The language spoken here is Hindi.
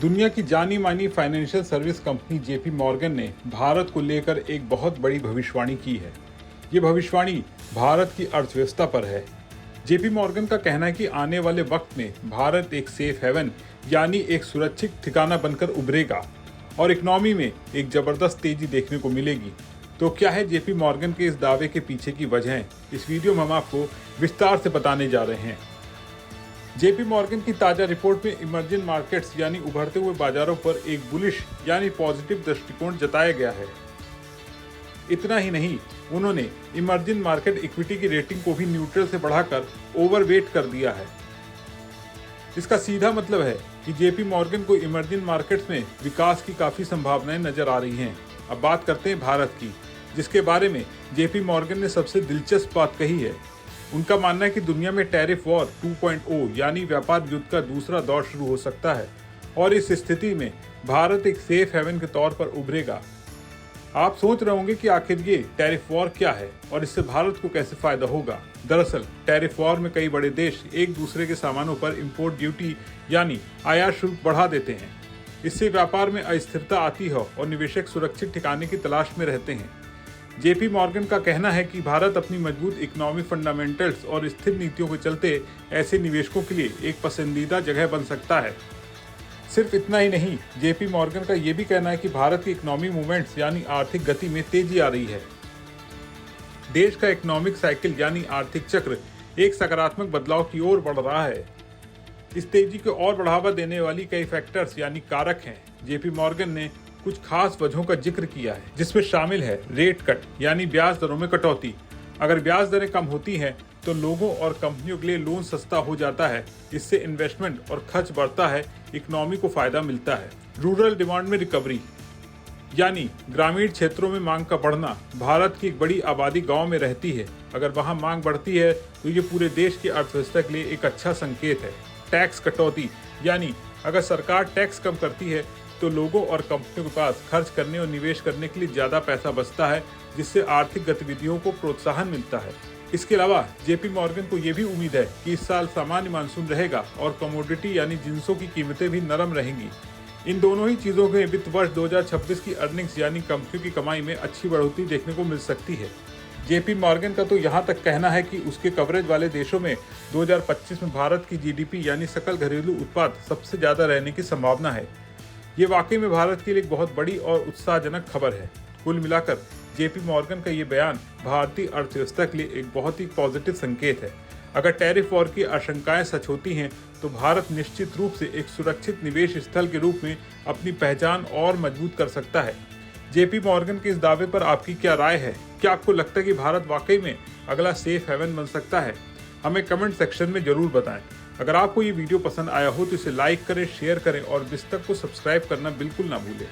दुनिया की जानी मानी financial service company JP Morgan ने भारत को लेकर एक बहुत बड़ी भविष्यवाणी की है। ये भविष्यवाणी भारत की अर्थव्यवस्था पर है। जेपी मॉर्गन का कहना है कि आने वाले वक्त में भारत एक सेफ हेवन यानी एक सुरक्षित ठिकाना बनकर उभरेगा और इकोनॉमी में एक जबरदस्त तेजी देखने को मिलेगी। तो क्या है जेपी मॉर्गन के इस दावे के पीछे की वजह? इस वीडियो में हम आपको विस्तार से बताने जा रहे हैं। जेपी मॉर्गन की ताजा रिपोर्ट में इमर्जिंग मार्केट्स यानी उभरते हुए बाजारों पर एक बुलिश यानी पॉजिटिव दृष्टिकोण जताया गया है। इतना ही नहीं, उन्होंने इमर्जिंग मार्केट इक्विटी की रेटिंग को भी न्यूट्रल से बढ़ाकर ओवरवेट कर दिया है। इसका सीधा मतलब है कि जेपी मॉर्गन को इमर्जिंग मार्केट्स में विकास की काफी संभावनाएं नजर आ रही हैं। अब बात करते हैं भारत की, जिसके बारे में जेपी मॉर्गन ने सबसे दिलचस्प बात कही है। उनका मानना है कि दुनिया में टैरिफ वॉर 2.0 यानी व्यापार युद्ध का दूसरा दौर शुरू हो सकता है और इस स्थिति में भारत एक सेफ हेवन के तौर पर उभरेगा। आप सोच रहे होंगे कि आखिर ये टैरिफ वॉर क्या है और इससे भारत को कैसे फायदा होगा। दरअसल टैरिफ वॉर में कई बड़े देश एक दूसरे के सामानों पर इंपोर्ट ड्यूटी यानी आयात शुल्क बढ़ा देते हैं। इससे व्यापार में अस्थिरता आती है और निवेशक सुरक्षित ठिकाने की तलाश में रहते हैं। जेपी मॉर्गन का कहना है कि भारत अपनी मजबूत इकोनॉमिक फंडामेंटल्स और स्थिर नीतियों के चलते ऐसे निवेशकों के लिए एक पसंदीदा जगह बन सकता है। सिर्फ इतना ही नहीं, जेपी मॉर्गन का ये भी कहना है कि भारत की इकोनॉमिक मूवमेंट्स यानी आर्थिक गति में तेजी आ रही है। देश का इकोनॉमिक साइकिल यानी आर्थिक चक्र एक सकारात्मक बदलाव की ओर बढ़ रहा है। इस तेजी को और बढ़ावा देने वाली कई फैक्टर्स यानी कारक हैं। जेपी मॉर्गन ने कुछ खास वजहों का जिक्र किया है, जिसमें शामिल है रेट कट यानी ब्याज दरों में कटौती। अगर ब्याज दरें कम होती हैं तो लोगों और कंपनियों के लिए लोन सस्ता हो जाता है। इससे इन्वेस्टमेंट और खर्च बढ़ता है, इकोनॉमी को फायदा मिलता है। रूरल डिमांड में रिकवरी यानी ग्रामीण क्षेत्रों में मांग का बढ़ना। भारत की एक बड़ी आबादी गांव में रहती है। अगर वहां मांग बढ़ती है तो ये पूरे देश की अर्थव्यवस्था के लिए एक अच्छा संकेत है। टैक्स कटौती यानी अगर सरकार टैक्स कम करती है तो लोगों और कंपनियों के पास खर्च करने और निवेश करने के लिए ज्यादा पैसा बचता है, जिससे आर्थिक गतिविधियों को प्रोत्साहन मिलता है। इसके अलावा जेपी मॉर्गन को यह भी उम्मीद है कि इस साल सामान्य मानसून रहेगा और कमोडिटी यानी जिंसों की कीमतें भी नरम रहेंगी। इन दोनों ही चीजों के वित्त वर्ष 2026 की अर्निंग्स यानी कंपनियों की कमाई में अच्छी बढ़ोतरी देखने को मिल सकती है। जेपी मॉर्गन का तो यहाँ तक कहना है कि उसके कवरेज वाले देशों में 2025 में भारत की जीडीपी यानी सकल घरेलू उत्पाद सबसे ज्यादा रहने की संभावना है। ये वाकई में भारत के लिए एक बहुत बड़ी और उत्साहजनक खबर है। कुल मिलाकर जेपी मॉर्गन का ये बयान भारतीय अर्थव्यवस्था के लिए एक बहुत ही पॉजिटिव संकेत है। अगर टैरिफ वॉर की आशंकाएं सच होती हैं तो भारत निश्चित रूप से एक सुरक्षित निवेश स्थल के रूप में अपनी पहचान और मजबूत कर सकता है। जेपी मॉर्गन के इस दावे पर आपकी क्या राय है? क्या आपको लगता है कि भारत वाकई में अगला सेफ हेवन बन सकता है? हमें कमेंट सेक्शन में जरूर बताएं। अगर आपको ये वीडियो पसंद आया हो तो इसे लाइक करें, शेयर करें और विस्तक को सब्सक्राइब करना बिल्कुल ना भूलें।